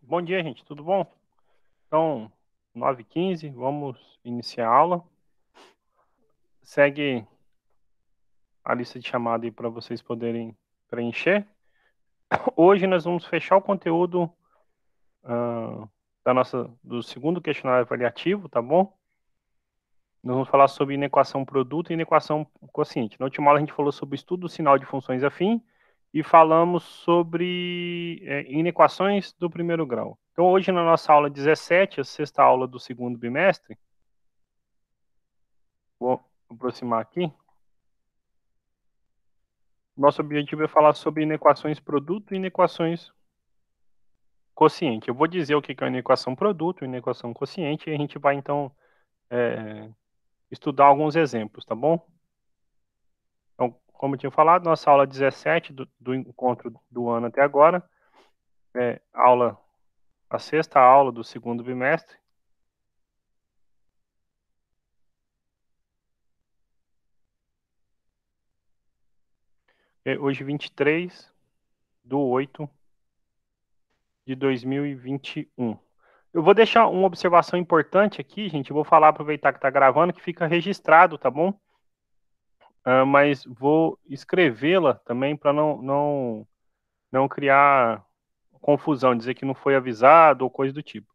Bom dia, gente. Tudo bom? Então, 9h15, vamos iniciar a aula. Segue a lista de chamada aí para vocês poderem preencher. Hoje nós vamos fechar o conteúdo do segundo questionário avaliativo, tá bom? Nós vamos falar sobre inequação produto e inequação quociente. Na última aula a gente falou sobre o estudo do sinal de funções afim e falamos sobre inequações do primeiro grau. Então, hoje na nossa aula 17, a sexta aula do segundo bimestre, vou aproximar aqui. Nosso objetivo é falar sobre inequações produto e inequações quociente. Eu vou dizer o que é uma inequação produto e inequação quociente, e a gente vai, então, estudar alguns exemplos, tá bom? Então, como eu tinha falado, nossa aula 17 do encontro do ano até agora, a sexta aula do segundo bimestre. Hoje, 23/8/2021. Eu vou deixar uma observação importante aqui, gente. Eu vou falar, aproveitar que está gravando, que fica registrado, tá bom? Mas vou escrevê-la também para não criar confusão, dizer que não foi avisado ou coisa do tipo.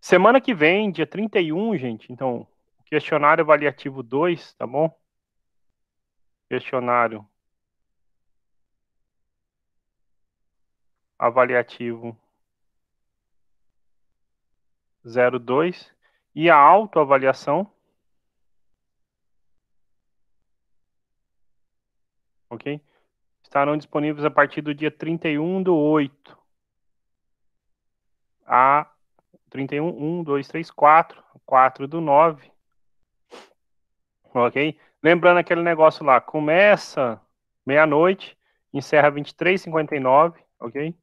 Semana que vem, dia 31, gente, então, questionário avaliativo 2, tá bom? Questionário avaliativo 02 e a autoavaliação, ok? Estarão disponíveis a partir do dia 31/8 a 31, 1, 2, 3, 4, 4/9, ok? Lembrando aquele negócio lá, começa meia-noite, encerra 23h59, ok?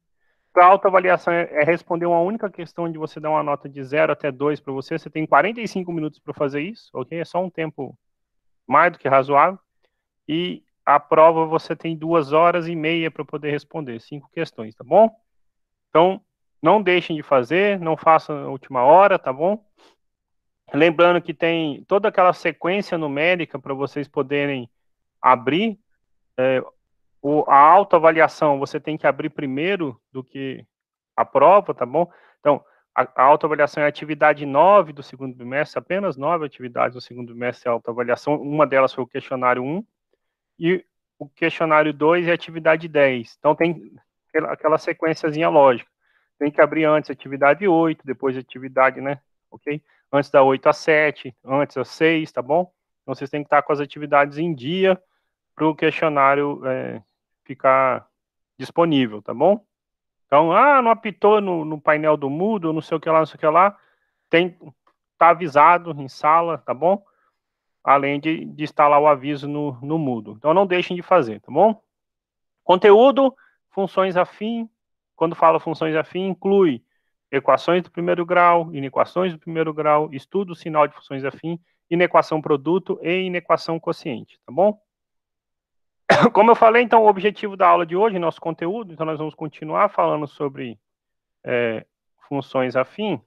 A autoavaliação é responder uma única questão de você dar uma nota de 0 até 2 para você tem 45 minutos para fazer isso, ok? É só um tempo mais do que razoável. E a prova você tem 2h30 para poder responder 5 questões, tá bom? Então, não deixem de fazer, não façam na última hora, tá bom? Lembrando que tem toda aquela sequência numérica para vocês poderem abrir. A autoavaliação você tem que abrir primeiro do que a prova, tá bom? Então, a autoavaliação é a atividade 9 do segundo bimestre, apenas 9 atividades do segundo bimestre é autoavaliação, uma delas foi o questionário 1, e o questionário 2 é a atividade 10. Então, tem aquela sequenciazinha lógica. Tem que abrir antes a atividade 8, depois a atividade, né? Ok? Antes da 8 a 7, antes a 6, tá bom? Então, vocês têm que estar com as atividades em dia para o questionário ficar disponível, tá bom? Então, não apitou no painel do Moodle, não sei o que lá, não sei o que lá, tá avisado em sala, tá bom? Além de instalar o aviso no Moodle. Então, não deixem de fazer, tá bom? Conteúdo, funções afim. Quando fala funções afim, inclui equações do primeiro grau, inequações do primeiro grau, estudo sinal de funções afim, inequação produto e inequação quociente, tá bom? Como eu falei, então, o objetivo da aula de hoje, nosso conteúdo, então nós vamos continuar falando sobre funções afim.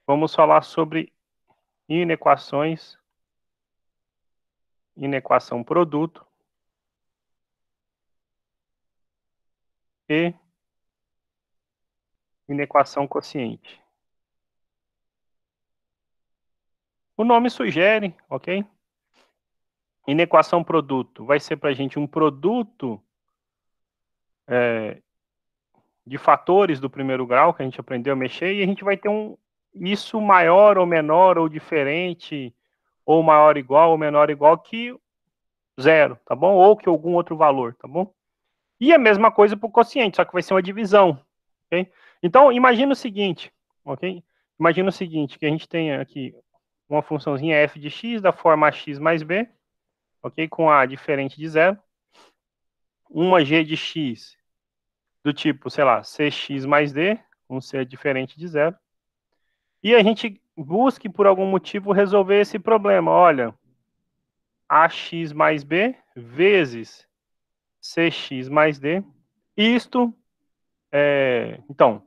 Vamos falar sobre inequações, inequação produto e inequação quociente. O nome sugere, ok? Inequação produto vai ser para a gente um produto de fatores do primeiro grau que a gente aprendeu a mexer e a gente vai ter isso maior ou menor ou diferente ou maior igual ou menor igual que zero, tá bom? Ou que algum outro valor, tá bom? E a mesma coisa para o quociente, só que vai ser uma divisão, ok? Então, imagina o seguinte, ok? Imagina o seguinte, que a gente tem aqui uma funçãozinha f de x da forma ax mais b, ok? Com a diferente de zero. Uma g de x do tipo, sei lá, cx mais d, com c diferente de zero. E a gente busque, por algum motivo, resolver esse problema. Olha, ax mais b vezes Cx mais D. Isto, então,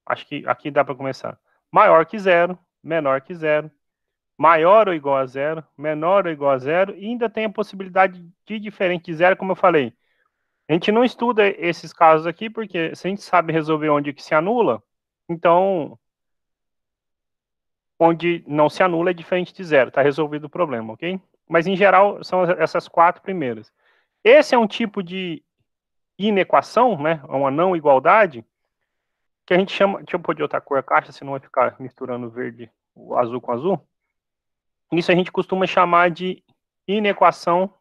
acho que aqui dá para começar. Maior que zero, menor que zero, maior ou igual a zero, menor ou igual a zero, e ainda tem a possibilidade de diferente de zero, como eu falei. A gente não estuda esses casos aqui, porque se a gente sabe resolver onde que se anula, então, onde não se anula é diferente de zero, está resolvido o problema, ok? Mas, em geral, são essas 4 primeiras. Esse é um tipo de inequação, né, uma não igualdade, que a gente chama, deixa eu pôr de outra cor a caixa, senão vai ficar misturando verde, o azul com azul. Isso a gente costuma chamar de inequação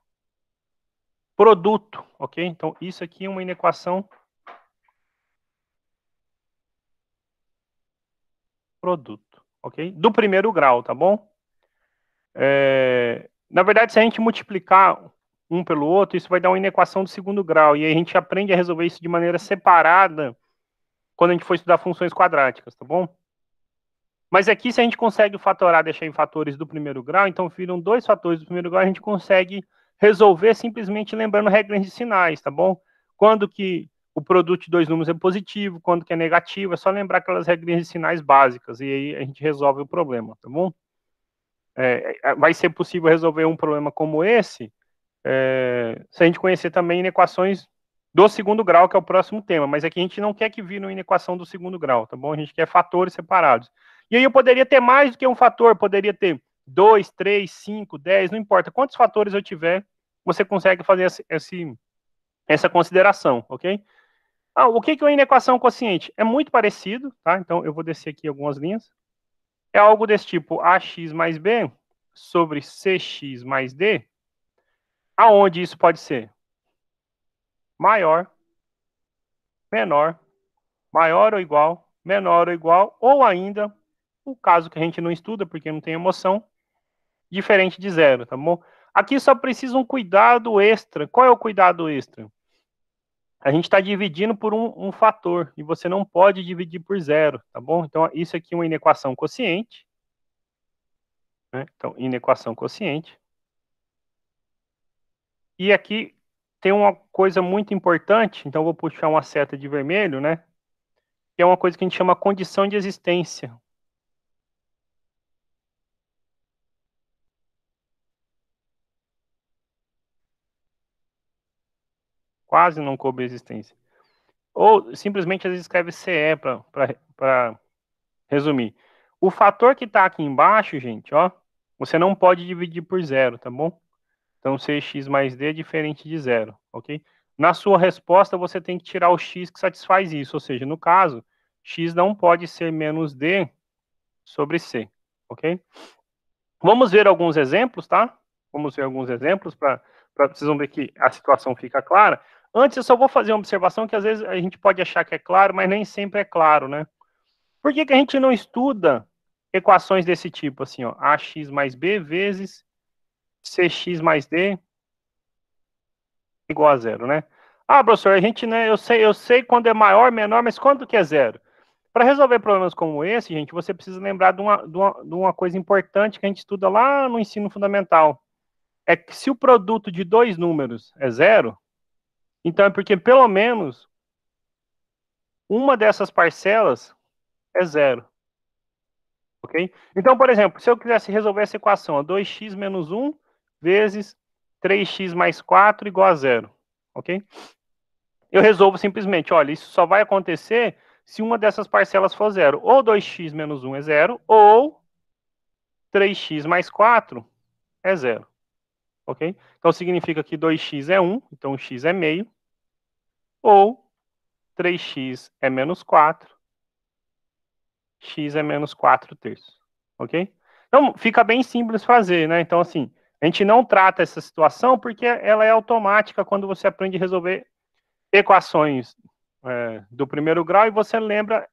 produto, ok? Então, isso aqui é uma inequação produto, ok? Do primeiro grau, tá bom? Na verdade, se a gente multiplicar um pelo outro, isso vai dar uma inequação do segundo grau, e aí a gente aprende a resolver isso de maneira separada quando a gente for estudar funções quadráticas, tá bom? Mas aqui, se a gente consegue fatorar, deixar em fatores do primeiro grau, então viram 2 fatores do primeiro grau, a gente consegue resolver simplesmente lembrando regras de sinais, tá bom? Quando que o produto de 2 números é positivo, quando que é negativo, é só lembrar aquelas regras de sinais básicas, e aí a gente resolve o problema, tá bom? Vai ser possível resolver um problema como esse, se a gente conhecer também inequações do segundo grau, que é o próximo tema, mas aqui a gente não quer que vire uma inequação do segundo grau, tá bom? A gente quer fatores separados. E aí eu poderia ter mais do que um fator, poderia ter 2, 3, 5, 10, não importa. Quantos fatores eu tiver, você consegue fazer essa consideração, ok? O que é uma inequação quociente? É muito parecido, tá? Então eu vou descer aqui algumas linhas. É algo desse tipo, ax mais b sobre cx mais d, aonde isso pode ser maior, menor, maior ou igual, menor ou igual, ou ainda, o caso que a gente não estuda, porque não tem emoção, diferente de zero, tá bom? Aqui só precisa um cuidado extra. Qual é o cuidado extra? A gente está dividindo por um fator, e você não pode dividir por zero, tá bom? Então, isso aqui é uma inequação quociente, né? Então, inequação quociente. E aqui tem uma coisa muito importante, então eu vou puxar uma seta de vermelho, né? Que é uma coisa que a gente chama condição de existência. Quase não coube existência. Ou simplesmente às vezes escreve CE para resumir. O fator que está aqui embaixo, gente, ó, você não pode dividir por zero, tá bom? Então, Cx mais D é diferente de zero, ok? Na sua resposta, você tem que tirar o x que satisfaz isso, ou seja, no caso, x não pode ser menos D sobre C, ok? Vamos ver alguns exemplos, tá? Vamos ver alguns exemplos para vocês vão ver que a situação fica clara. Antes, eu só vou fazer uma observação que às vezes a gente pode achar que é claro, mas nem sempre é claro, né? Por que a gente não estuda equações desse tipo, assim, ó, ax mais b vezes cx mais d igual a zero, né? Professor, a gente, né, eu sei quando é maior, menor, mas quando que é zero? Para resolver problemas como esse, gente, você precisa lembrar de uma coisa importante que a gente estuda lá no ensino fundamental. É que se o produto de 2 números é zero, então é porque pelo menos uma dessas parcelas é zero, ok? Então, por exemplo, se eu quisesse resolver essa equação, 2x menos 1 vezes 3x mais 4 igual a zero, ok? Eu resolvo simplesmente, olha, isso só vai acontecer se uma dessas parcelas for zero. Ou 2x menos 1 é zero, ou 3x mais 4 é zero, ok? Então significa que 2x é 1, então x é meio, ou 3x é menos 4, x é menos 4 terços, ok? Então fica bem simples fazer, né? Então assim, a gente não trata essa situação porque ela é automática quando você aprende a resolver equações do primeiro grau e você lembra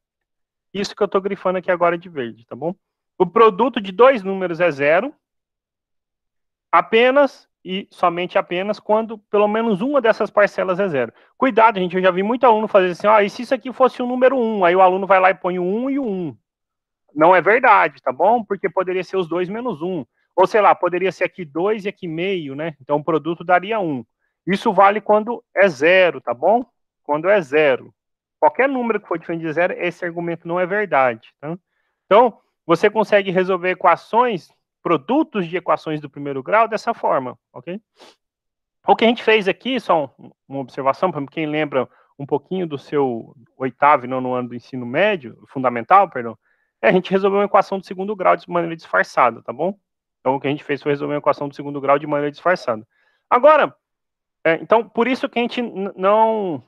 isso que eu estou grifando aqui agora de verde, tá bom? O produto de 2 números é zero, apenas e somente apenas quando pelo menos uma dessas parcelas é zero. Cuidado, gente, eu já vi muito aluno fazer assim, e se isso aqui fosse o número 1? Aí o aluno vai lá e põe o 1 e o 1. Não é verdade, tá bom? Porque poderia ser os 2 menos 1. Ou sei lá, poderia ser aqui 2 e aqui meio, né? Então o produto daria 1. Isso vale quando é zero, tá bom? Quando é zero. Qualquer número que for diferente de zero, esse argumento não é verdade. Tá? Então, você consegue resolver equações, produtos de equações do primeiro grau dessa forma, ok? O que a gente fez aqui, só uma observação, para quem lembra um pouquinho do seu oitavo e nono ano do ensino médio, fundamental, perdão, a gente resolveu uma equação do segundo grau de maneira disfarçada, tá bom? Então, o que a gente fez foi resolver uma equação do segundo grau de maneira disfarçada. Agora, então, por isso que a gente não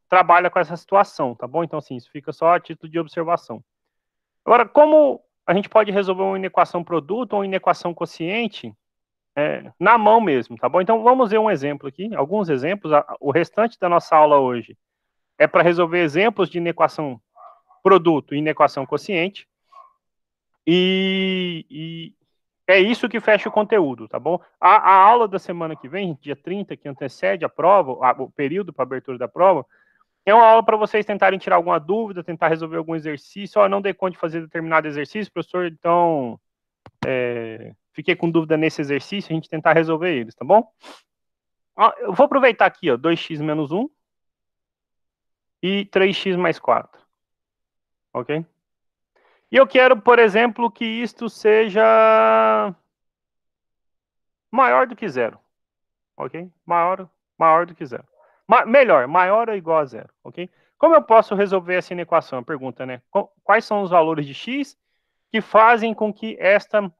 trabalha com essa situação, tá bom? Então, assim, isso fica só a título de observação. Agora, como a gente pode resolver uma inequação produto ou uma inequação quociente na mão mesmo, tá bom? Então, vamos ver um exemplo aqui, alguns exemplos. O restante da nossa aula hoje é para resolver exemplos de inequação produto e inequação quociente. E é isso que fecha o conteúdo, tá bom? A aula da semana que vem, dia 30, que antecede a prova, o período para abertura da prova, é uma aula para vocês tentarem tirar alguma dúvida, tentar resolver algum exercício. Não dei conta de fazer determinado exercício, professor, então fiquei com dúvida nesse exercício, a gente tentar resolver eles, tá bom? Eu vou aproveitar aqui, ó, 2x menos 1 e 3x mais 4, ok? E eu quero, por exemplo, que isto seja maior do que zero, ok? Maior do que zero. Melhor, maior ou igual a zero, ok? Como eu posso resolver essa inequação? Pergunta, né? Quais são os valores de x que fazem com que esta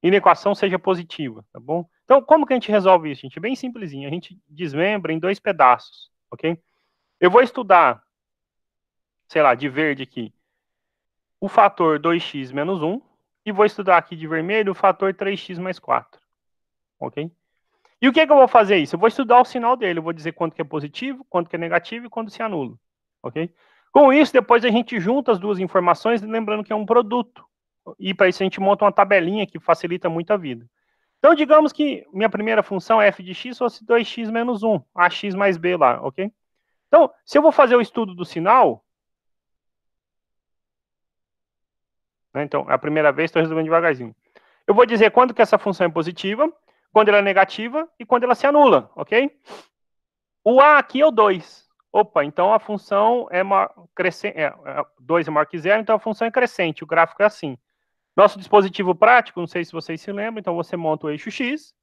inequação seja positiva, tá bom? Então, como que a gente resolve isso, gente? Bem simplesinho. A gente desmembra em dois pedaços, ok? Eu vou estudar, sei lá, de verde aqui, o fator 2x menos 1, e vou estudar aqui de vermelho o fator 3x mais 4, ok? E o que eu vou fazer isso? Eu vou estudar o sinal dele, eu vou dizer quanto que é positivo, quanto que é negativo e quando se anula, ok? Com isso, depois a gente junta as duas informações, lembrando que é um produto. E para isso a gente monta uma tabelinha que facilita muito a vida. Então, digamos que minha primeira função é f de x fosse 2x menos 1, ax mais b lá, ok? Então, se eu vou fazer o estudo do sinal, né, então, é a primeira vez, estou resolvendo devagarzinho. Eu vou dizer quando que essa função é positiva, quando ela é negativa e quando ela se anula, ok? O a aqui é o 2. Opa, então a função é crescente, 2 é maior que 0, então a função é crescente, o gráfico é assim. Nosso dispositivo prático, não sei se vocês se lembram, então você monta o eixo x,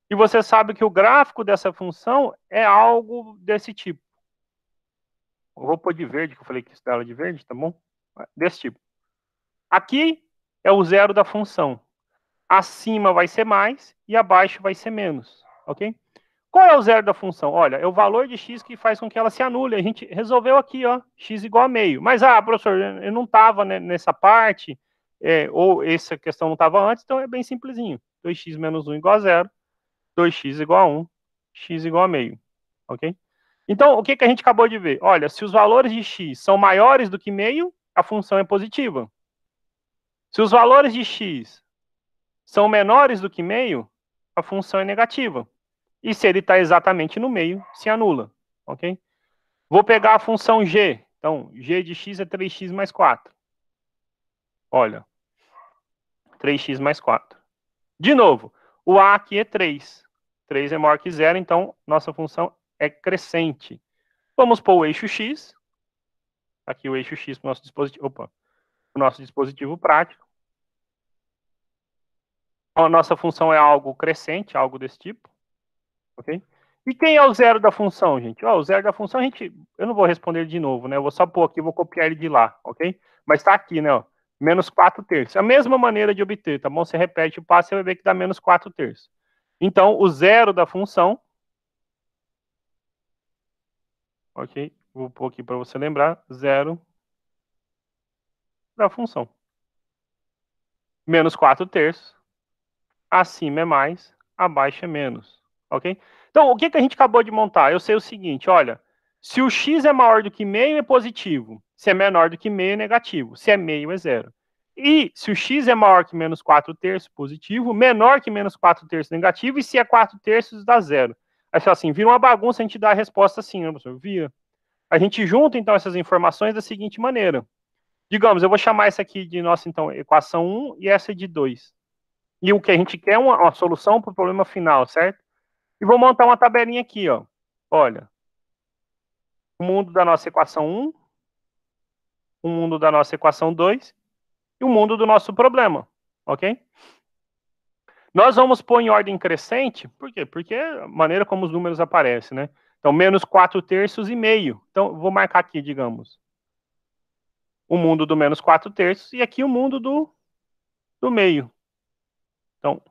e você sabe que o gráfico dessa função é algo desse tipo. Eu vou pôr de verde, que eu falei que isso dela de verde, tá bom? Desse tipo. Aqui é o zero da função. Acima vai ser mais e abaixo vai ser menos, ok? Qual é o zero da função? Olha, é o valor de x que faz com que ela se anule. A gente resolveu aqui, ó, x igual a meio. Mas, professor, eu não estava nessa parte, ou essa questão não estava antes, então é bem simplesinho. 2x menos 1 igual a zero, 2x igual a 1, x igual a meio, ok? Então, o que a gente acabou de ver? Olha, se os valores de x são maiores do que meio, a função é positiva. Se os valores de x são menores do que meio, a função é negativa. E se ele está exatamente no meio, se anula, ok? Vou pegar a função g. Então, g de x é 3x mais 4. Olha, 3x mais 4. De novo, o a aqui é 3. 3 é maior que zero, então nossa função é crescente. Vamos pôr o eixo x. Aqui o eixo x para o nosso dispositivo. Opa, o nosso dispositivo prático. A nossa função é algo crescente, algo desse tipo, ok? E quem é o zero da função, gente? O zero da função, eu não vou responder de novo, né? Eu vou só pôr aqui, vou copiar ele de lá, ok? Mas está aqui, né? Ó, menos 4 terços. A mesma maneira de obter, tá bom? Você repete o passo, você vai ver que dá menos 4 terços. Então, o zero da função, ok? Vou pôr aqui para você lembrar, zero da função. Menos 4 terços. Acima é mais, abaixo é menos, ok? Então, o que a gente acabou de montar? Eu sei o seguinte, olha, se o x é maior do que meio, é positivo. Se é menor do que meio, é negativo. Se é meio, é zero. E se o x é maior que menos 4 terços, positivo, menor que menos 4 terços, negativo, e se é 4 terços, dá zero. Aí, assim, vira uma bagunça, a gente dá a resposta assim, né, professor? Vira. A gente junta, então, essas informações da seguinte maneira. Digamos, eu vou chamar essa aqui de nossa, então, equação 1 e essa de 2. E o que a gente quer é uma solução para o problema final, certo? E vou montar uma tabelinha aqui, ó. Olha, o mundo da nossa equação 1, o mundo da nossa equação 2 e o mundo do nosso problema, ok? Nós vamos pôr em ordem crescente, por quê? Porque é a maneira como os números aparecem, né? Então, menos 4 terços e meio. Então, vou marcar aqui, digamos, o mundo do menos 4 terços e aqui o mundo do meio. Então,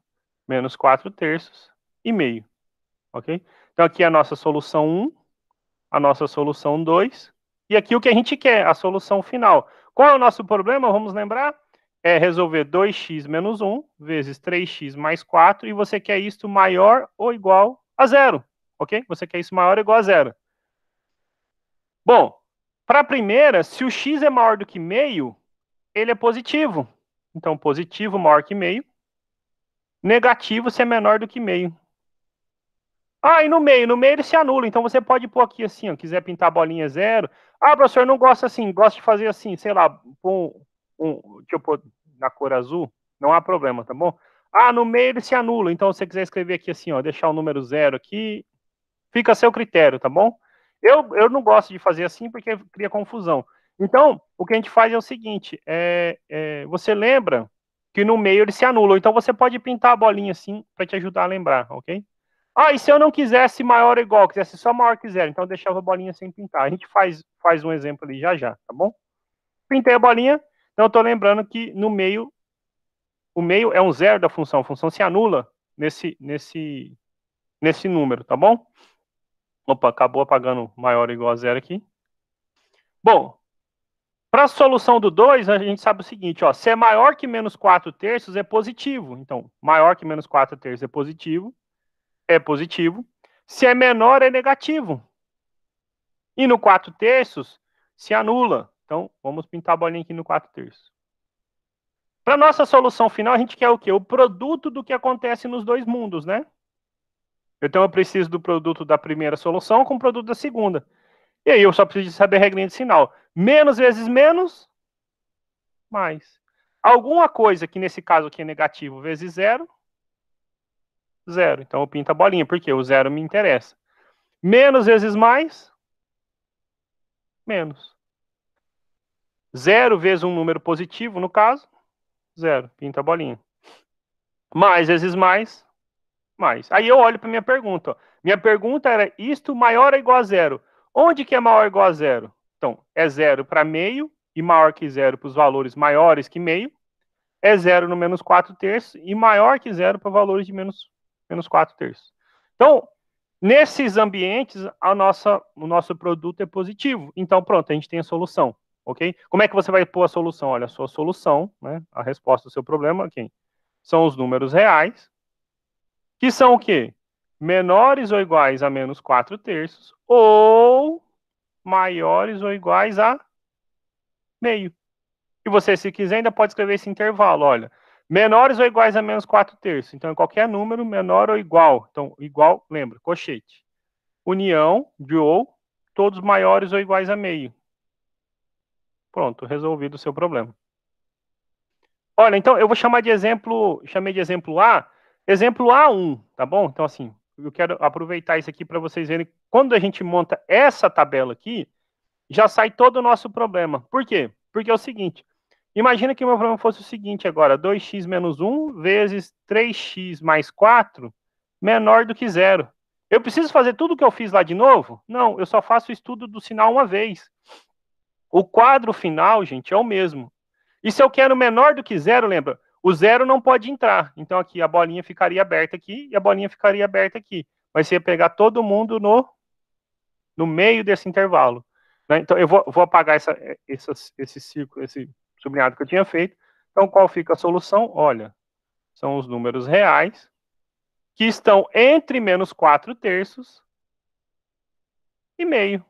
menos 4 terços e meio, ok? Então, aqui é a nossa solução 1, a nossa solução 2, e aqui o que a gente quer, a solução final. Qual é o nosso problema? Vamos lembrar? É resolver 2x menos 1 vezes 3x mais 4, e você quer isso maior ou igual a zero, ok? Você quer isso maior ou igual a zero. Bom, para a primeira, se o x é maior do que meio, ele é positivo. Então, positivo maior que meio. Negativo se é menor do que meio. Ah, e no meio ele se anula. Então você pode pôr aqui assim, ó, quiser pintar a bolinha zero. Ah, professor, não gosta assim, gosta de fazer assim, sei lá, deixa eu pôr na cor azul, não há problema, tá bom? Ah, no meio ele se anula. Então se você quiser escrever aqui assim, ó, deixar o número zero aqui, fica a seu critério, tá bom? Eu não gosto de fazer assim porque cria confusão. Então, o que a gente faz é o seguinte: você lembra que no meio ele se anula. Então você pode pintar a bolinha assim para te ajudar a lembrar, ok? Ah, e se eu não quisesse maior ou igual, quisesse só maior que zero, então eu deixava a bolinha sem pintar. A gente faz um exemplo ali já, tá bom? Pintei a bolinha, então eu tô lembrando que no meio, o meio é um zero da função. A função se anula nesse número, tá bom? Opa, acabou apagando maior ou igual a zero aqui. Bom, para a solução do 2, a gente sabe o seguinte, ó, se é maior que menos 4 terços, é positivo. Então, maior que menos 4 terços é positivo. Se é menor, é negativo. E no 4 terços, se anula. Então, vamos pintar a bolinha aqui no 4 terços. Para nossa solução final, a gente quer o quê? O produto do que acontece nos dois mundos, né? Então, eu preciso do produto da primeira solução com o produto da segunda. E aí, eu só preciso saber a regrinha de sinal. Menos vezes menos, mais. Alguma coisa que nesse caso aqui é negativo vezes zero, zero. Então, eu pinto a bolinha, porque o zero me interessa. Menos vezes mais, menos. Zero vezes um número positivo, no caso, zero. Pinta a bolinha. Mais vezes mais, mais. Aí eu olho para minha pergunta. Ó. Minha pergunta era, isto maior ou igual a zero? Onde que é maior ou igual a zero? Então, é zero para meio e maior que zero para os valores maiores que meio. É zero no menos 4 terços e maior que zero para valores de menos 4 terços. Então, nesses ambientes, o nosso produto é positivo. Então, pronto, a gente tem a solução, ok? Como é que você vai pôr a solução? Olha, a sua solução, né, a resposta do seu problema, ok? São os números reais, que são o quê? Menores ou iguais a menos 4 terços, ou maiores ou iguais a meio. E você, se quiser, ainda pode escrever esse intervalo, olha. Menores ou iguais a menos 4 terços. Então, qualquer número menor ou igual. Então, igual, lembra, cochete. União de ou, todos maiores ou iguais a meio. Pronto, resolvido o seu problema. Olha, então, eu vou chamar de exemplo, chamei de exemplo A, exemplo A1, tá bom? Então, assim, eu quero aproveitar isso aqui para vocês verem, quando a gente monta essa tabela aqui, já sai todo o nosso problema. Por quê? Porque é o seguinte, imagina que o meu problema fosse o seguinte agora, 2x menos 1 vezes 3x mais 4 menor do que zero. Eu preciso fazer tudo o que eu fiz lá de novo? Não, eu só faço o estudo do sinal uma vez. O quadro final, gente, é o mesmo. E se eu quero menor do que zero, lembra? O zero não pode entrar. Então aqui a bolinha ficaria aberta aqui e a bolinha ficaria aberta aqui. Mas você ia pegar todo mundo no meio desse intervalo. Né? Então eu vou apagar esse círculo, esse sublinhado que eu tinha feito. Então qual fica a solução? Olha, são os números reais que estão entre menos 4 terços e meio.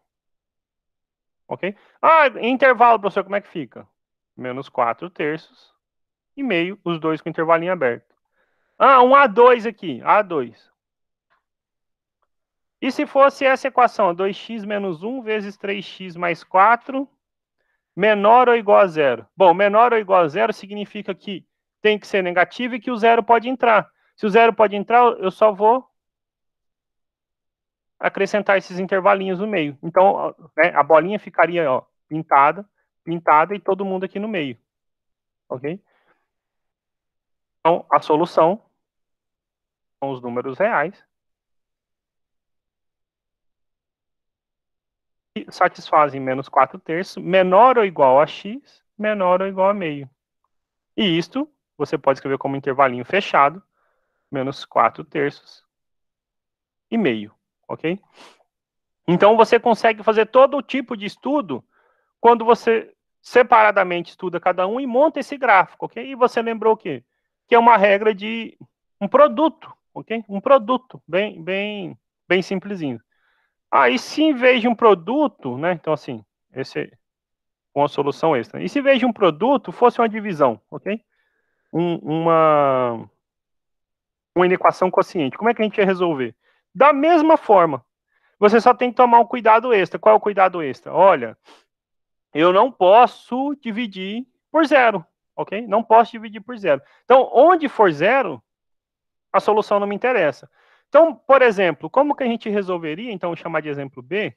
Ok? Ah, intervalo, professor, como é que fica? Menos 4 terços e meio, os dois com intervalinho aberto. Ah, um A2 aqui, A2. E se fosse essa equação, 2x menos 1 vezes 3x mais 4, menor ou igual a zero? Bom, menor ou igual a zero significa que tem que ser negativo e que o zero pode entrar. Se o zero pode entrar, eu só vou acrescentar esses intervalinhos no meio. Então, né, a bolinha ficaria, ó, pintada e todo mundo aqui no meio. Ok? Então, a solução são os números reais que satisfazem menos 4 terços, menor ou igual a x, menor ou igual a meio. E isto você pode escrever como intervalinho fechado, menos 4 terços e meio, ok? Então, você consegue fazer todo tipo de estudo quando você separadamente estuda cada um e monta esse gráfico, ok? E você lembrou o quê? Que é uma regra de um produto, ok? Um produto, bem simplesinho. Aí, se em vez de um produto, né? Então, assim, esse é uma solução extra. E se em vez de um produto, fosse uma divisão, ok? Uma inequação quociente. Como é que a gente ia resolver? Da mesma forma. Você só tem que tomar um cuidado extra. Qual é o cuidado extra? Olha, eu não posso dividir por zero, ok? Não posso dividir por zero. Então, onde for zero, a solução não me interessa. Então, por exemplo, como que a gente resolveria, então, vou chamar de exemplo B,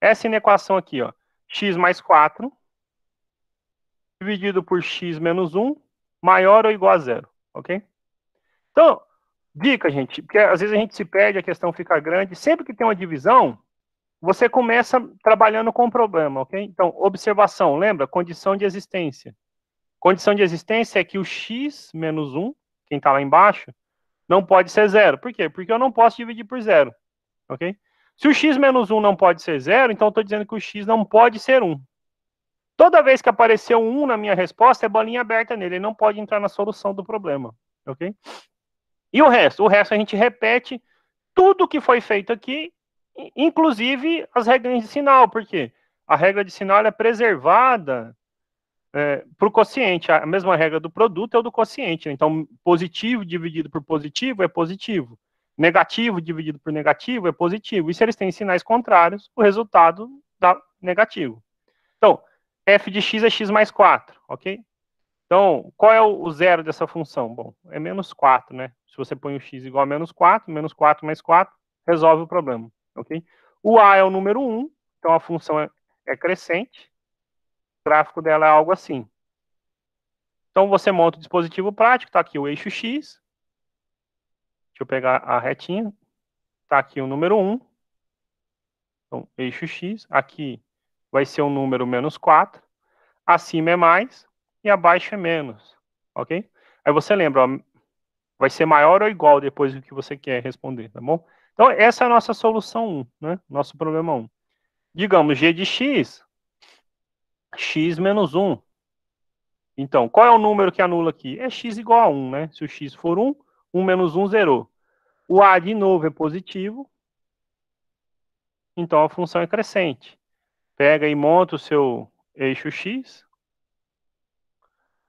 essa inequação aqui, ó, x mais 4 dividido por x menos 1 maior ou igual a zero, ok? Então, dica, gente, porque às vezes a gente se perde, a questão fica grande. Sempre que tem uma divisão, você começa trabalhando com o problema, ok? Então, observação, lembra? Condição de existência. Condição de existência é que o x menos 1, quem está lá embaixo, não pode ser zero. Por quê? Porque eu não posso dividir por zero, ok? Se o x menos 1 não pode ser zero, então eu estou dizendo que o x não pode ser 1. Toda vez que aparecer um 1 na minha resposta, é bolinha aberta nele, ele não pode entrar na solução do problema, ok? E o resto? O resto a gente repete tudo que foi feito aqui, inclusive as regras de sinal, porque a regra de sinal é preservada para o quociente. A mesma regra do produto é o do quociente. Então, positivo dividido por positivo é positivo. Negativo dividido por negativo é positivo. E se eles têm sinais contrários, o resultado dá negativo. Então, f de x é x mais 4, ok? Então, qual é o zero dessa função? Bom, é menos 4, né? Se você põe o x igual a menos 4 mais 4, resolve o problema, ok? O a é o número 1, então a função é crescente. O gráfico dela é algo assim. Então, você monta o dispositivo prático, está aqui o eixo x. Deixa eu pegar a retinha. Está aqui o número 1. Então, eixo x. Aqui vai ser o número menos 4. Acima é mais e abaixo é menos, ok? Aí você lembra, ó, vai ser maior ou igual depois do que você quer responder, tá bom? Então, essa é a nossa solução 1, né? Nosso problema 1. Digamos, g de x, x menos 1. Então, qual é o número que anula aqui? É x igual a 1, né? Se o x for 1, 1 menos 1, zerou. O a, de novo, é positivo. Então, a função é crescente. Pega e monta o seu eixo x.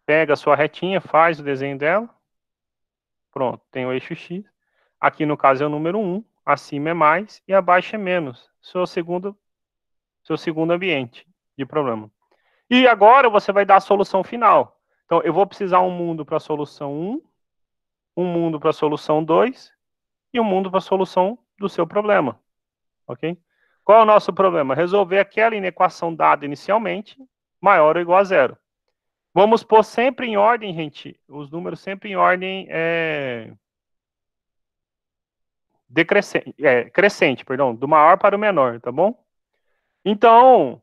Pega a sua retinha, faz o desenho dela. Pronto, tem o eixo x. Aqui, no caso, é o número 1. Acima é mais e abaixo é menos. Seu segundo ambiente de problema. E agora você vai dar a solução final. Então, eu vou precisar um mundo para a solução 1, um mundo para a solução 2 e um mundo para a solução do seu problema. Ok? Qual é o nosso problema? Resolver aquela inequação dada inicialmente, maior ou igual a zero. Vamos pôr sempre em ordem, gente, os números sempre em ordem crescente, perdão, do maior para o menor, tá bom? Então,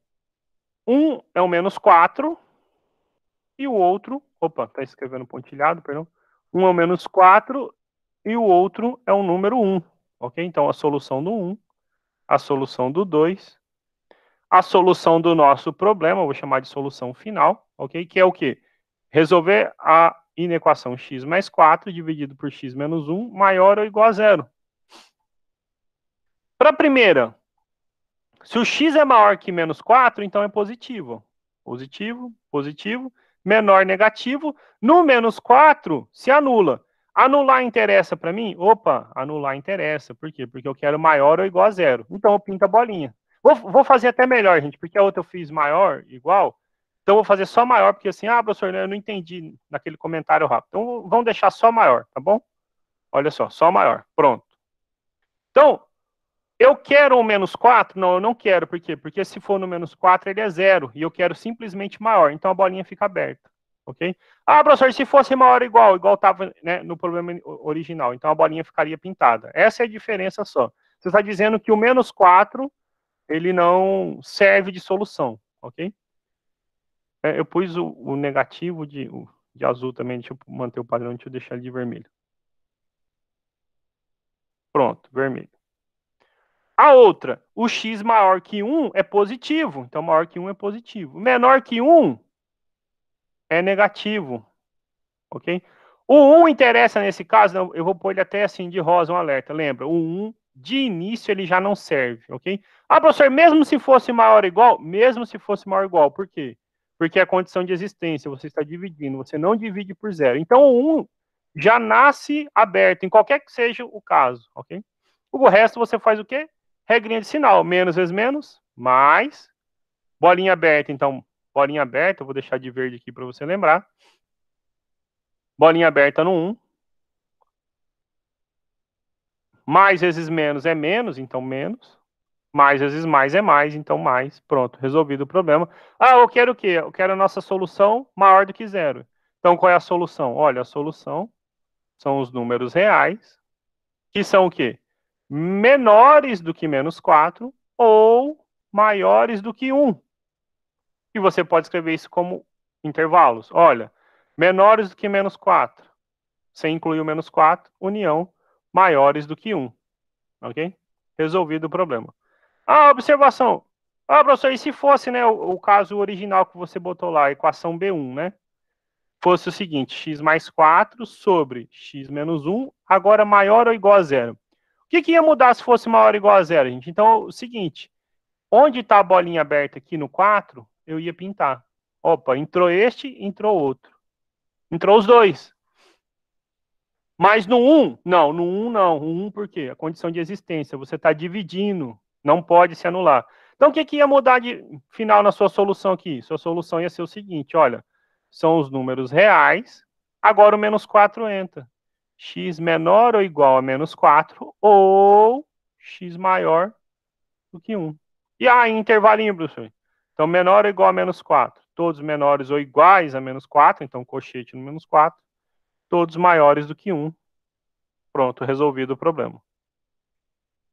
um é o menos 4 e o outro, opa, tá escrevendo pontilhado, perdão. Um é o menos 4 e o outro é o número 1, ok? Então, a solução do 1, a solução do 2, a solução do nosso problema, eu vou chamar de solução final, ok? Que é o quê? Resolver a inequação x mais 4 dividido por x menos 1 maior ou igual a zero. Para a primeira, se o x é maior que menos 4, então é positivo. Positivo, positivo, menor negativo. No menos 4, se anula. Anular interessa para mim? Opa, anular interessa. Por quê? Porque eu quero maior ou igual a zero. Então eu pinto a bolinha. Vou fazer até melhor, gente, porque a outra eu fiz maior, igual. Então, eu vou fazer só maior, porque assim, professor, eu não entendi naquele comentário rápido. Então, vamos deixar só maior, tá bom? Olha só maior. Pronto. Então, eu quero o menos 4? Não, eu não quero. Por quê? Porque se for no menos 4, ele é zero. E eu quero simplesmente maior. Então, a bolinha fica aberta. Ok? Professor, se fosse maior igual estava, né, no problema original. Então, a bolinha ficaria pintada. Essa é a diferença só. Você está dizendo que o menos 4, ele não serve de solução. Ok? Eu pus o negativo de azul também. Deixa eu manter o padrão. Deixa eu deixar ele de vermelho. Pronto, vermelho. A outra, o x maior que 1 é positivo. Então, maior que 1 é positivo. Menor que 1 é negativo. Ok? O 1 interessa nesse caso, não, eu vou pôr ele até assim de rosa, um alerta. Lembra, o 1 de início ele já não serve. Ok? Professor, mesmo se fosse maior ou igual? Mesmo se fosse maior ou igual. Por quê? Porque é a condição de existência, você está dividindo, você não divide por zero. Então, o 1 já nasce aberto, em qualquer que seja o caso. Ok? O resto você faz o quê? Regrinha de sinal, menos vezes menos, mais, bolinha aberta, então, bolinha aberta, eu vou deixar de verde aqui para você lembrar, bolinha aberta no 1, mais vezes menos é menos, então menos, mais vezes mais é mais, então mais, pronto, resolvido o problema. Eu quero o quê? Eu quero a nossa solução maior do que zero. Então, qual é a solução? Olha, a solução são os números reais, que são o quê? Menores do que menos 4 ou maiores do que 1. E você pode escrever isso como intervalos. Olha, menores do que menos 4. Sem incluir o menos 4, união, maiores do que 1. Ok? Resolvido o problema. Observação. Professor, e se fosse, né, o caso original que você botou lá, a equação B1, né? Fosse o seguinte, x mais 4 sobre x menos 1, agora maior ou igual a zero. O que ia mudar se fosse maior ou igual a zero, gente? Então, é o seguinte, onde está a bolinha aberta aqui no 4, eu ia pintar. Opa, entrou este, entrou outro. Entrou os dois. Mas no 1, não, no 1 não. O 1 por quê? A condição de existência. Você está dividindo, não pode se anular. Então, o que ia mudar de final na sua solução aqui? Sua solução ia ser o seguinte, olha, são os números reais, agora o menos 4 entra. X menor ou igual a menos 4, ou x maior do que 1. E intervalinho, professor. Então, menor ou igual a menos 4. Todos menores ou iguais a menos 4, então cochete no menos 4. Todos maiores do que 1. Pronto, resolvido o problema.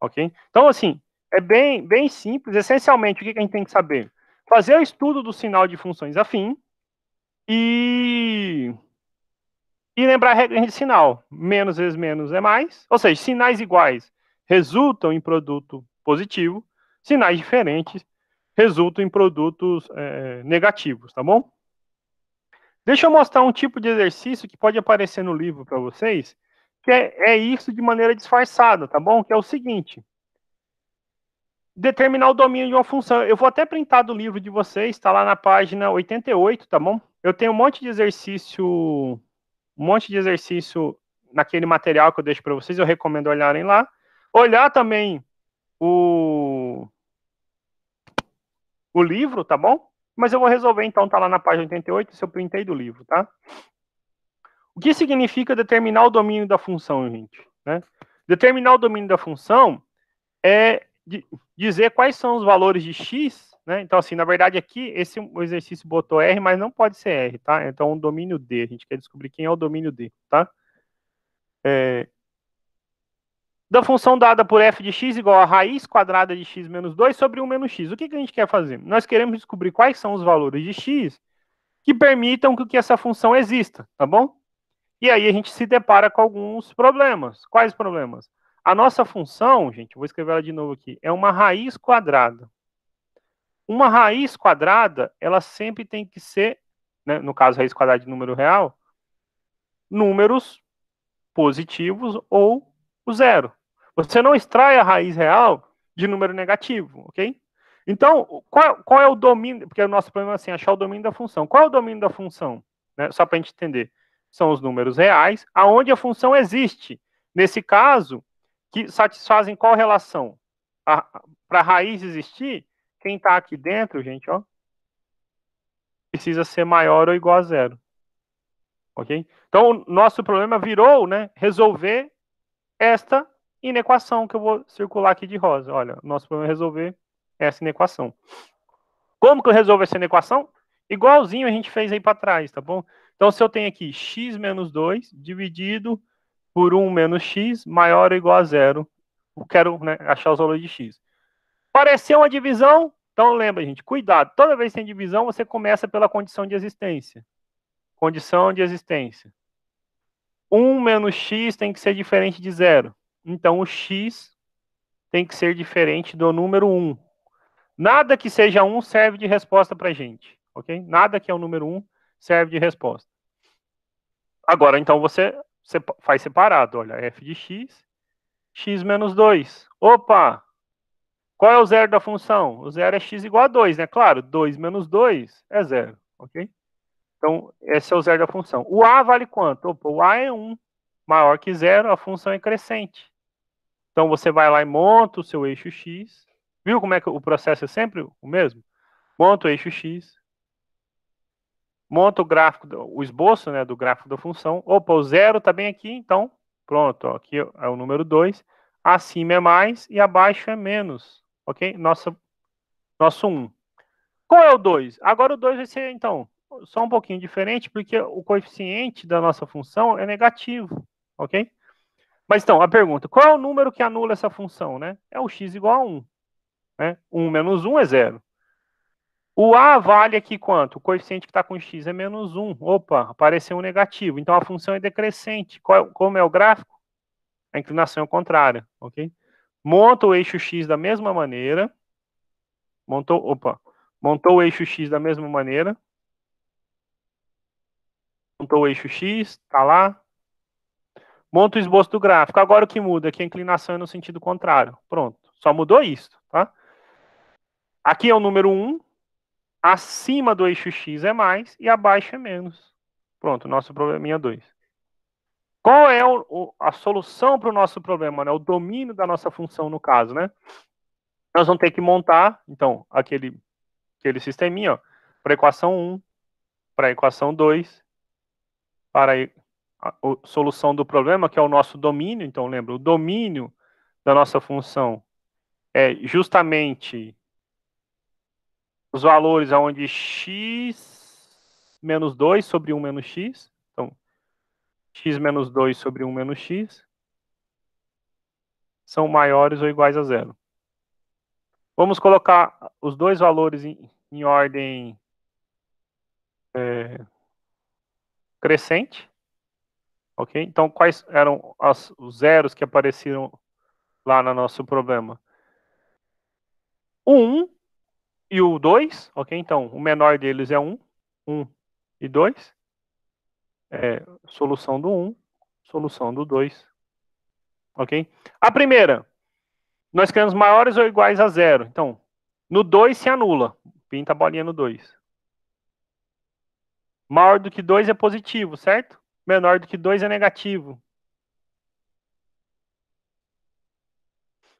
Ok? Então, assim, é bem simples. Essencialmente, o que a gente tem que saber? Fazer o estudo do sinal de funções afim e lembrar a regra de sinal. Menos vezes menos é mais. Ou seja, sinais iguais resultam em produto positivo. Sinais diferentes resultam em produtos negativos, tá bom? Deixa eu mostrar um tipo de exercício que pode aparecer no livro para vocês, que é isso de maneira disfarçada, tá bom? Que é o seguinte: determinar o domínio de uma função. Eu vou até printar do livro de vocês, está lá na página 88, tá bom? Eu tenho um monte de exercício naquele material que eu deixo para vocês, eu recomendo olharem lá. Olhar também o livro, tá bom? Mas eu vou resolver, então, tá lá na página 88, se eu printei do livro, tá? O que significa determinar o domínio da função, gente? Né? Determinar o domínio da função é dizer quais são os valores de x, né? Então, assim, na verdade, aqui, o exercício botou R, mas não pode ser R, tá? Então, o domínio D, a gente quer descobrir quem é o domínio D, tá? Da função dada por f de x igual a raiz quadrada de x menos 2 sobre 1 menos x. O que a gente quer fazer? Nós queremos descobrir quais são os valores de x que permitam que essa função exista, tá bom? E aí a gente se depara com alguns problemas. Quais problemas? A nossa função, gente, vou escrever ela de novo aqui, é uma raiz quadrada. Uma raiz quadrada, ela sempre tem que ser, né, no caso, raiz quadrada de número real, números positivos ou o zero. Você não extrai a raiz real de número negativo, ok? Então, qual é o domínio? Porque o nosso problema é assim, achar o domínio da função. Qual é o domínio da função? Né, só para a gente entender. São os números reais, aonde a função existe. Nesse caso, que satisfazem qual relação? Para a raiz existir, quem está aqui dentro, gente, ó, precisa ser maior ou igual a zero. Ok? Então, o nosso problema virou, né, resolver esta inequação que eu vou circular aqui de rosa. Olha, nosso problema é resolver essa inequação. Como que eu resolvo essa inequação? Igualzinho a gente fez aí para trás, tá bom? Então, se eu tenho aqui x menos 2 dividido por 1 menos x maior ou igual a zero, eu quero, né, achar os valores de x. Pareceu uma divisão? Então, lembra, gente, cuidado. Toda vez que tem divisão, você começa pela condição de existência. Condição de existência. 1 menos x tem que ser diferente de zero. Então, o x tem que ser diferente do número 1. Nada que seja 1 serve de resposta para a gente, ok? Nada que é o número 1 serve de resposta. Agora, então, você faz separado. Olha, f de x, x menos 2. Opa! Qual é o zero da função? O zero é x igual a 2, né? Claro, 2 menos 2 é zero, ok? Então, esse é o zero da função. O a vale quanto? Opa, o a é 1. Maior que zero, a função é crescente. Então, você vai lá e monta o seu eixo x. Viu como é que o processo é sempre o mesmo? Monta o eixo x. Monta o gráfico, o esboço, né, do gráfico da função. Opa, o zero está bem aqui, então, pronto. Ó, aqui é o número 2. Acima é mais e abaixo é menos. Ok? Nosso 1. Qual é o 2? Agora o 2 vai ser, então, só um pouquinho diferente, porque o coeficiente da nossa função é negativo. Ok? Mas então, a pergunta, qual é o número que anula essa função, né? É o x igual a 1. Né? 1 menos 1 é 0. O a vale aqui quanto? O coeficiente que está com x é menos 1. Opa, apareceu um negativo. Então, a função é decrescente. Como é o gráfico? A inclinação é contrária. Ok? Monta o eixo x da mesma maneira. Montou o eixo x da mesma maneira. Montou o eixo x, tá lá. Monta o esboço do gráfico. Agora o que muda? Aqui a inclinação é no sentido contrário. Pronto. Só mudou isso, tá? Aqui é o número 1. Acima do eixo x é mais e abaixo é menos. Pronto, nosso probleminha 2. Qual é a solução para o nosso problema, né? O domínio da nossa função, no caso, né? Nós vamos ter que montar, então, aquele sisteminha, ó, para a equação 1, para a equação 2, para a solução do problema, que é o nosso domínio. Então, lembra, o domínio da nossa função é justamente os valores onde x menos 2 sobre 1 menos x. Então, x menos 2 sobre 1 menos x são maiores ou iguais a zero. Vamos colocar os dois valores em ordem crescente. Ok? Então, quais eram os zeros que apareceram lá no nosso problema? O 1 e o 2, ok? Então, o menor deles é 1, 1 e 2. Solução do 1, solução do 2. Ok? A primeira, nós queremos maiores ou iguais a zero. Então, no 2 se anula. Pinta a bolinha no 2. Maior do que 2 é positivo, certo? Menor do que 2 é negativo.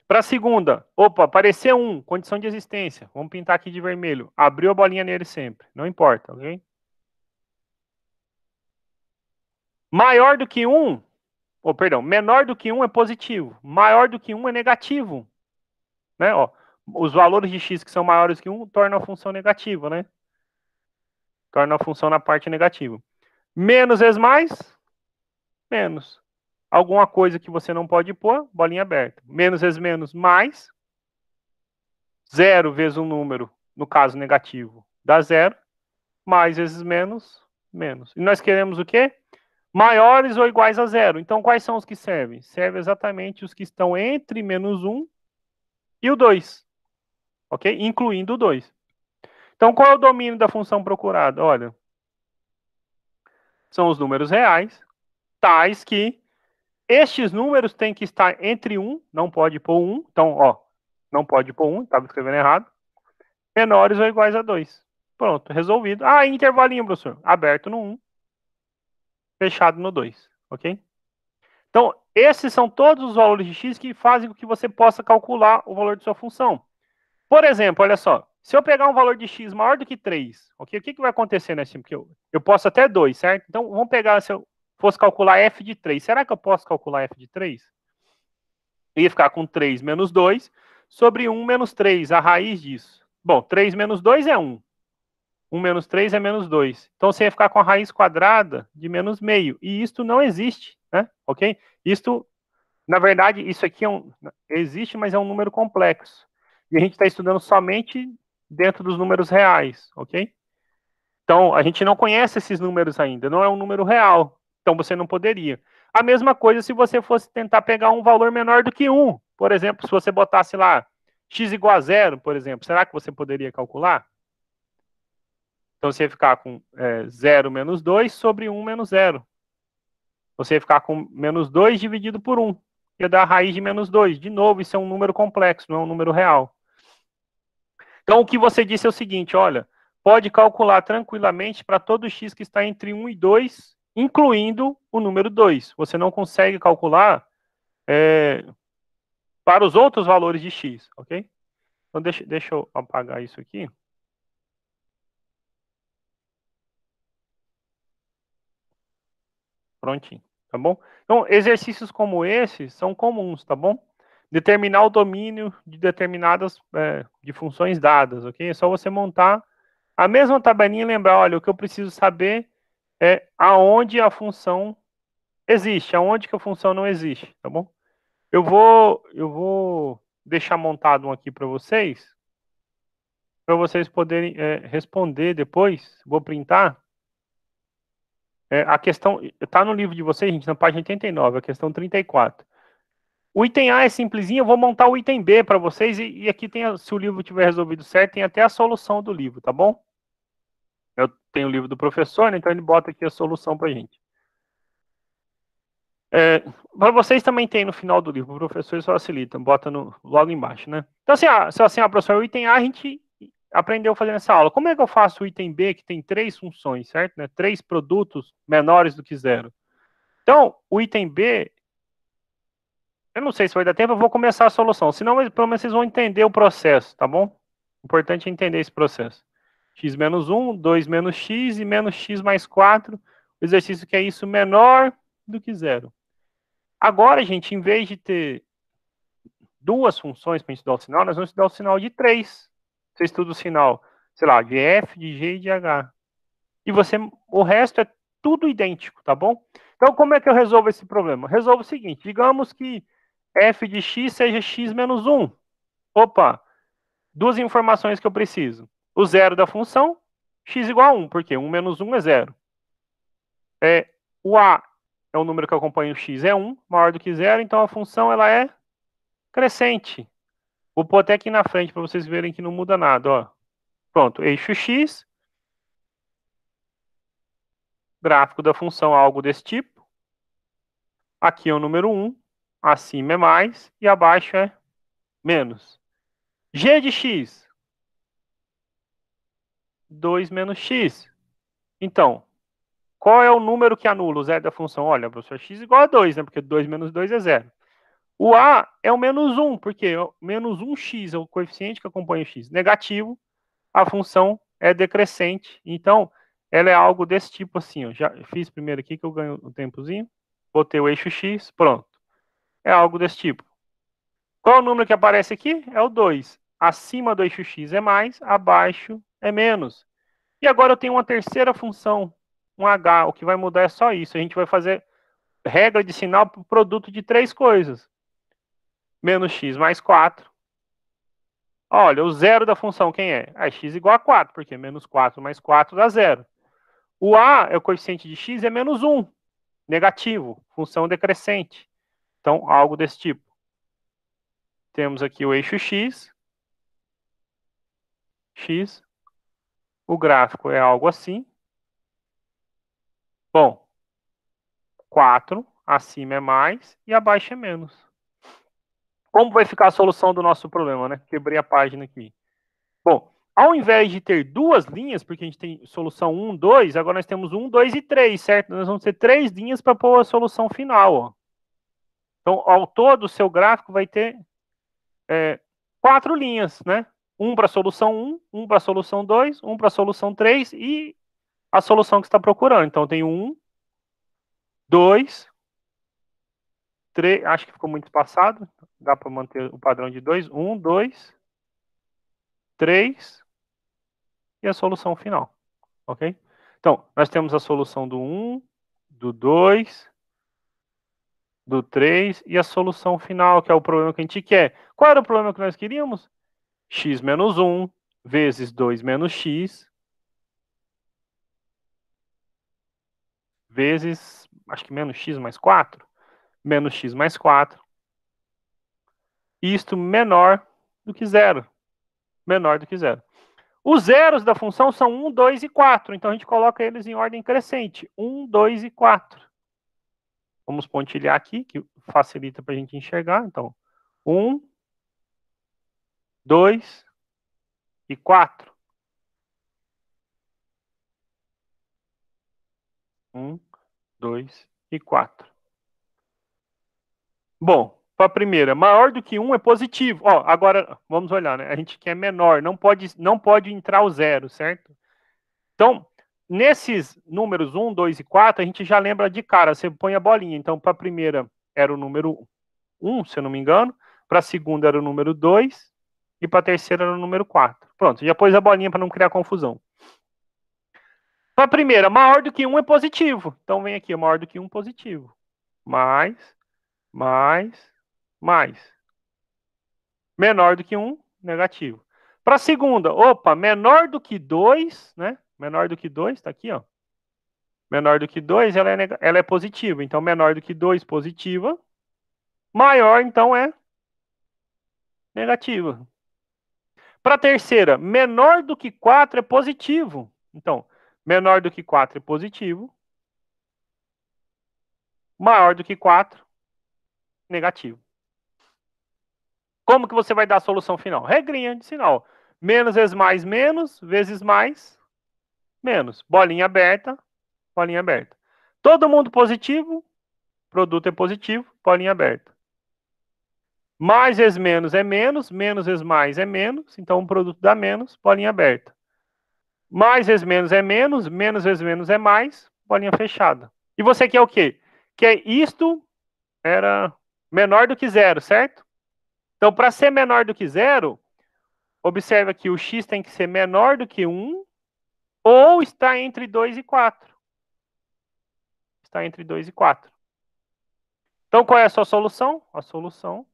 Para a segunda, opa, apareceu 1, condição de existência. Vamos pintar aqui de vermelho. Abriu a bolinha nele sempre. Não importa, ok? Maior do que 1, ou perdão, menor do que 1 é positivo. Maior do que 1 é negativo. Né? Ó, os valores de x que são maiores que 1 tornam a função negativa, né? Torna a função na parte negativa. Menos vezes mais, menos. Alguma coisa que você não pode pôr, bolinha aberta. Menos vezes menos, mais. 0 vezes um número, no caso negativo, dá 0. Mais vezes menos, menos. E nós queremos o quê? Maiores ou iguais a 0. Então, quais são os que servem? Servem exatamente os que estão entre menos 1 e o 2. Ok? Incluindo o 2. Então, qual é o domínio da função procurada? Olha, são os números reais, tais que estes números têm que estar entre 1, não pode pôr 1. Então, ó, não pode pôr 1, estava escrevendo errado. Menores ou iguais a 2. Pronto, resolvido. Ah, intervalinho, professor. Aberto no 1, fechado no 2, ok? Então, esses são todos os valores de x que fazem com que você possa calcular o valor de sua função. Por exemplo, olha só, Se eu pegar um valor de x maior do que 3, okay, o que vai acontecer nesse? Porque eu posso até 2, certo? Então, vamos pegar, se eu fosse calcular f de 3, será que eu posso calcular f de 3? Eu ia ficar com 3 menos 2 sobre 1 menos 3, a raiz disso. Bom, 3 menos 2 é 1. 1 menos 3 é menos 2. Então, você ia ficar com a raiz quadrada de menos meio. E isto não existe, né? Ok? Isto, na verdade, isso aqui existe, mas é um número complexo. E a gente está estudando somente dentro dos números reais, ok? Então, a gente não conhece esses números ainda, não é um número real. Então, você não poderia. A mesma coisa se você fosse tentar pegar um valor menor do que 1. Por exemplo, se você botasse lá x igual a 0, por exemplo, será que você poderia calcular? Então, você ia ficar com 0 menos 2 sobre 1 menos 0. Você ia ficar com menos 2 dividido por 1. Ia dar a raiz de menos 2. De novo, isso é um número complexo, não é um número real. Então, o que você disse é o seguinte, olha, pode calcular tranquilamente para todo x que está entre 1 e 2, incluindo o número 2. Você não consegue calcular para os outros valores de x, ok? Então, deixa eu apagar isso aqui. Prontinho, tá bom? Então, exercícios como esses são comuns, tá bom? Determinar o domínio de determinadas de funções dadas, ok? É só você montar a mesma tabelinha e lembrar, olha, o que eu preciso saber é aonde a função existe, aonde que a função não existe, tá bom? Eu vou deixar montado um aqui para vocês poderem responder depois. Vou printar. A questão está no livro de vocês, gente, na página 89, a questão 34. O item A é simplesinho, eu vou montar o item B para vocês e aqui tem, se o livro tiver resolvido certo, tem até a solução do livro, tá bom? Eu tenho o livro do professor, né, então ele bota aqui a solução para a gente. Para vocês também tem no final do livro, o professor só facilita, bota logo embaixo, né? Então, assim, professor, o item A a gente aprendeu fazendo essa aula. Como é que eu faço o item B, que tem 3 funções, certo? Né? 3 produtos menores do que 0. Então, o item B, eu não sei se vai dar tempo, eu vou começar a solução. Senão, pelo menos vocês vão entender o processo, tá bom? Importante é entender esse processo. X menos 1, 2 menos x e menos x mais 4. O exercício que é isso menor do que 0. Agora, gente, em vez de ter duas funções para a gente estudar o sinal, nós vamos estudar o sinal de 3. Você estuda o sinal, sei lá, de f, de g e de h. E o resto é tudo idêntico, tá bom? Então, como é que eu resolvo esse problema? Resolvo o seguinte, digamos que f de x seja x menos 1. Opa, duas informações que eu preciso. O zero da função, x igual a 1, porque 1 menos 1 é 0. O a é o número que acompanha o x, é 1, maior do que 0, então a função ela é crescente. Vou pôr até aqui na frente para vocês verem que não muda nada, ó. Pronto, eixo x, gráfico da função algo desse tipo. Aqui é o número 1, acima é mais e abaixo é menos. G de x, 2 menos x. Então, qual é o número que anula o zero da função? Olha, professor, x igual a 2, né? Porque 2 menos 2 é 0. O a é o menos 1, porque menos 1x é o coeficiente que acompanha o x. Negativo, a função é decrescente. Então, ela é algo desse tipo assim. Ó. Já fiz primeiro aqui que eu ganho um tempozinho. Botei o eixo x, pronto. É algo desse tipo. Qual é o número que aparece aqui? É o 2. Acima do eixo x é mais, abaixo é menos. E agora eu tenho uma terceira função, um h. O que vai mudar é só isso. A gente vai fazer regra de sinal para o produto de 3 coisas. Menos x mais 4. Olha, o zero da função quem é? X igual a 4, porque menos 4 mais 4 dá 0. O a é o coeficiente de x, é menos 1. Negativo, função decrescente. Então, algo desse tipo. Temos aqui o eixo x. O gráfico é algo assim. Bom, 4, acima é mais e abaixo é menos. Como vai ficar a solução do nosso problema, né? Quebrei a página aqui. Bom, ao invés de ter duas linhas, porque a gente tem solução 1, 2, agora nós temos 1, 2 e 3, certo? Nós vamos ter 3 linhas para pôr a solução final, ó. Então, ao todo, o seu gráfico vai ter 4 linhas, né? Um para a solução 1, um para a solução 2, um para a solução 3 e a solução que você está procurando. Então, tem 1, 2, 3, acho que ficou muito espaçado, dá para manter o padrão de 2, 1, 2, 3 e a solução final, ok? Então, nós temos a solução do 1, do 2, do 3 e a solução final, que é o problema que a gente quer. Qual era o problema que nós queríamos? X menos 1 vezes 2 menos x vezes, acho que menos x mais 4, menos x mais 4, isto menor do que zero, menor do que zero. Os zeros da função são 1, 2 e 4, então a gente coloca eles em ordem crescente, 1, 2 e 4. Vamos pontilhar aqui, que facilita para a gente enxergar. Então, 1, 2 e 4. 1, 2 e 4. Bom, para a primeira, maior do que 1 é positivo. Ó, agora, vamos olhar, né? A gente quer menor, não pode entrar o zero, certo? Então, nesses números 1, 2 e 4, a gente já lembra de cara, você põe a bolinha. Então, para a primeira era o número 1, se eu não me engano, para a segunda era o número 2 e para a terceira era o número 4. Pronto, já pôs a bolinha para não criar confusão. Para a primeira, maior do que 1 é positivo. Então, vem aqui, maior do que 1 positivo. Mais. Menor do que 1, negativo. Para a segunda, opa, menor do que 2, né? Menor do que 2, tá aqui, ó. Menor do que 2, ela é positiva. Então, menor do que 2, positiva. Maior, então, é negativa. Para a terceira, menor do que 4 é positivo. Então, menor do que 4 é positivo. Maior do que 4, negativo. Como que você vai dar a solução final? Regrinha de sinal. Menos vezes mais, menos, vezes mais, menos. Bolinha aberta, bolinha aberta. Todo mundo positivo, produto é positivo, bolinha aberta. Mais vezes menos é menos vezes mais é menos, então o produto dá menos, bolinha aberta. Mais vezes menos é menos vezes menos é mais, bolinha fechada. E você quer o quê? Quer isto era menor do que zero, certo? Então, para ser menor do que zero, observa que o x tem que ser menor do que 1 ou está entre 2 e 4. Está entre 2 e 4. Então, qual é a sua solução? A solução,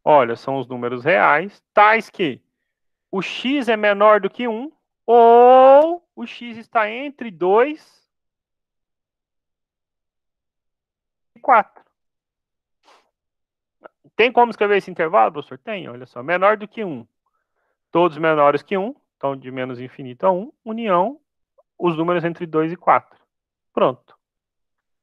olha, são os números reais, tais que o x é menor do que 1 ou o x está entre 2 e 4. Tem como escrever esse intervalo, professor? Tem, olha só. Menor do que 1. Todos menores que 1, então de menos infinito a 1, união, os números entre 2 e 4. Pronto.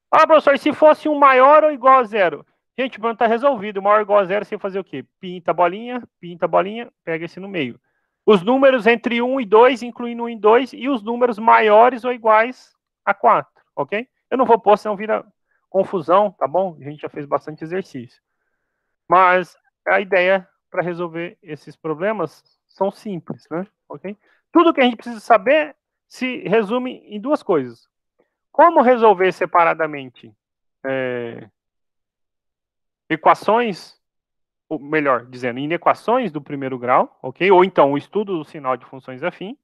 Ah, professor, se fosse um maior ou igual a zero? Gente, o problema está resolvido. Maior ou igual a zero, você vai fazer o quê? Pinta a bolinha, pega esse no meio. Os números entre 1 e 2, incluindo 1 e 2, e os números maiores ou iguais a 4, ok? Eu não vou pôr, senão vira confusão, tá bom? A gente já fez bastante exercício. Mas a ideia para resolver esses problemas são simples, né? Ok? Tudo que a gente precisa saber se resume em duas coisas. Como resolver separadamente equações, ou melhor dizendo, inequações do primeiro grau, ok? Ou então o estudo do sinal de funções afim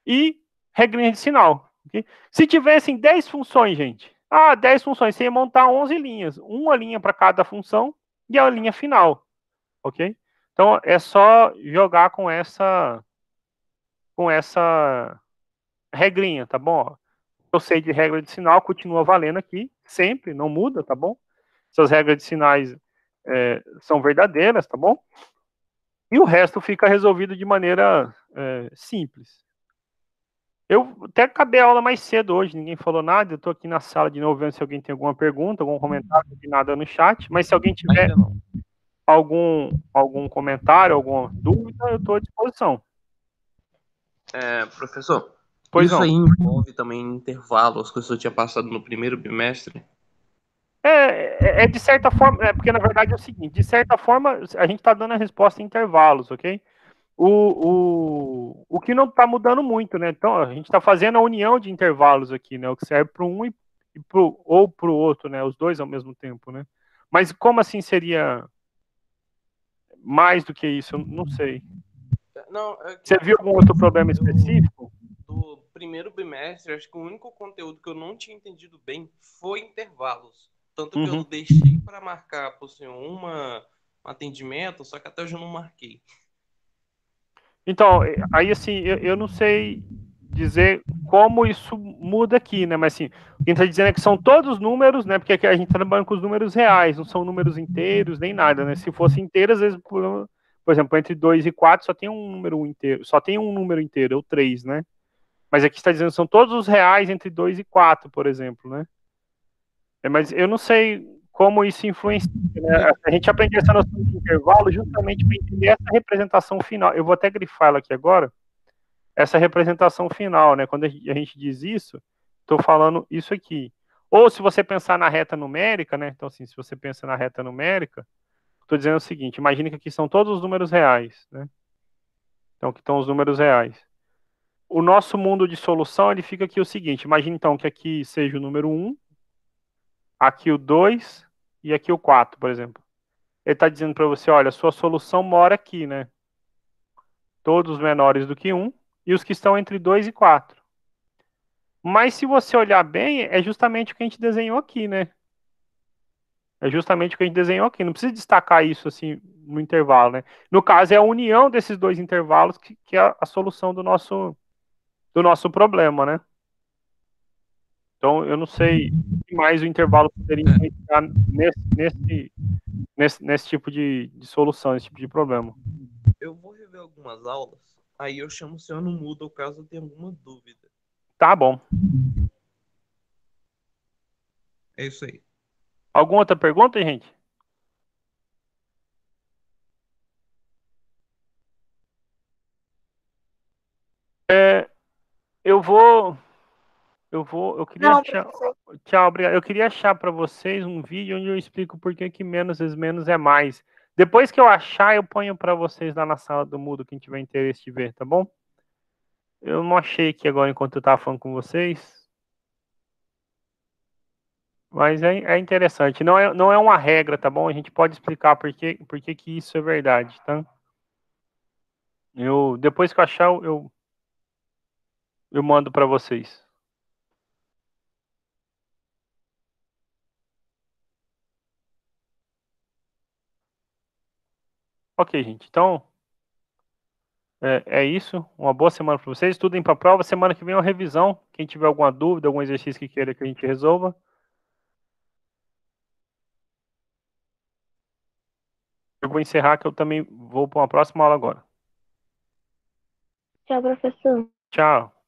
e regrinha de sinal, ok? Se tivessem 10 funções, gente, 10 funções, você ia montar 11 linhas, uma linha para cada função e a linha final, ok? Então, é só jogar com essa regrinha, tá bom? Eu sei de regra de sinal, continua valendo aqui, sempre, não muda, tá bom? Essas regras de sinais são verdadeiras, tá bom? E o resto fica resolvido de maneira simples. Eu até acabei a aula mais cedo hoje, ninguém falou nada, eu tô aqui na sala de novo vendo se alguém tem alguma pergunta, algum comentário, não tem nada no chat, mas se alguém tiver algum comentário, alguma dúvida, eu estou à disposição. Professor, Pois isso não. aí envolve também intervalo, as coisas que eu tinha passado no primeiro bimestre? De certa forma, porque na verdade é o seguinte, de certa forma a gente está dando a resposta em intervalos, ok? o que não está mudando muito, né? Então, a gente está fazendo a união de intervalos aqui, né? O que serve para um ou para o outro, né? Os dois ao mesmo tempo, né? Mas como assim seria mais do que isso? Eu não sei. Não, é Você que viu algum outro problema específico? do primeiro bimestre, acho que o único conteúdo que eu não tinha entendido bem foi intervalos. Tanto que eu Uhum. deixei para marcar por ser um atendimento, só que até hoje eu não marquei. Então, aí assim, eu não sei dizer como isso muda aqui, né? Mas assim, o que a gente está dizendo é que são todos números, né? Porque aqui a gente está trabalhando com os números reais, não são números inteiros nem nada, né? Se fosse inteiro, às vezes, por exemplo, entre 2 e 4 só tem um número inteiro, só tem um número inteiro, ou 3, né? Mas aqui está dizendo que são todos os reais entre 2 e 4, por exemplo, né? Mas eu não sei como isso influencia, né? A gente aprende essa noção de intervalo justamente para entender essa representação final. Eu vou até grifar ela aqui agora, essa representação final, né? Quando a gente diz isso, estou falando isso aqui. Ou se você pensar na reta numérica, né? Então, assim, se você pensa na reta numérica, estou dizendo o seguinte: imagine que aqui são todos os números reais, né? Então, aqui estão os números reais. O nosso mundo de solução, ele fica aqui o seguinte: imagine então que aqui seja o número um, aqui o 2 e aqui o 4, por exemplo. Ele está dizendo para você: olha, a sua solução mora aqui, né? Todos menores do que um e os que estão entre 2 e 4. Mas se você olhar bem, é justamente o que a gente desenhou aqui, né? É justamente o que a gente desenhou aqui. Não precisa destacar isso assim no intervalo, né? No caso, é a união desses dois intervalos que é a solução do nosso problema, né? Então, eu não sei o que mais o intervalo poderia influenciar nesse tipo de solução, nesse tipo de problema. Eu vou rever algumas aulas, aí eu chamo o senhor no Moodle caso eu tenha alguma dúvida. Tá bom. É isso aí. Alguma outra pergunta, gente? Eu vou. Eu queria Não, achar. professor. Tchau, obrigado. Eu queria achar para vocês um vídeo onde eu explico por que que menos vezes menos é mais. Depois que eu achar, eu ponho para vocês lá na sala do Moodle, quem tiver interesse de ver, tá bom? Eu não achei aqui agora enquanto eu tava falando com vocês, mas é interessante. Não é uma regra, tá bom? A gente pode explicar por que que isso é verdade, tá? Depois que eu achar, eu mando para vocês. Ok, gente. Então, é isso. Uma boa semana para vocês. Estudem para a prova. Semana que vem é uma revisão. Quem tiver alguma dúvida, algum exercício que queira que a gente resolva, eu vou encerrar que eu também vou para uma próxima aula agora. Tchau, professor. Tchau.